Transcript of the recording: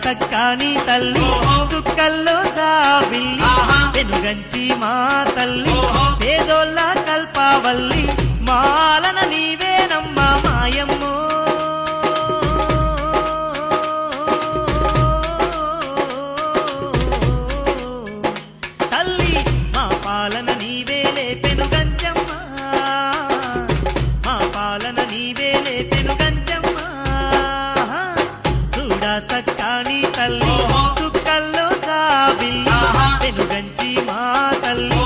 సక్కాని తల్లి చుక్కల్లో జాబిల్లి వెనుగంచి మా తల్లి పేదోళ్ళ కల్పావల్లి మాలన నీవేనమ్మా మాయమ్మో తల్లి మా పాలన నీవేలే పెనుగంచమ్మ మా పాలన నీవేలే పెనుగంచమ్మ చూడా సక్కాని తల్లి చుక్కల్లో జాబిల్లి వెనుగంచి మా తల్లి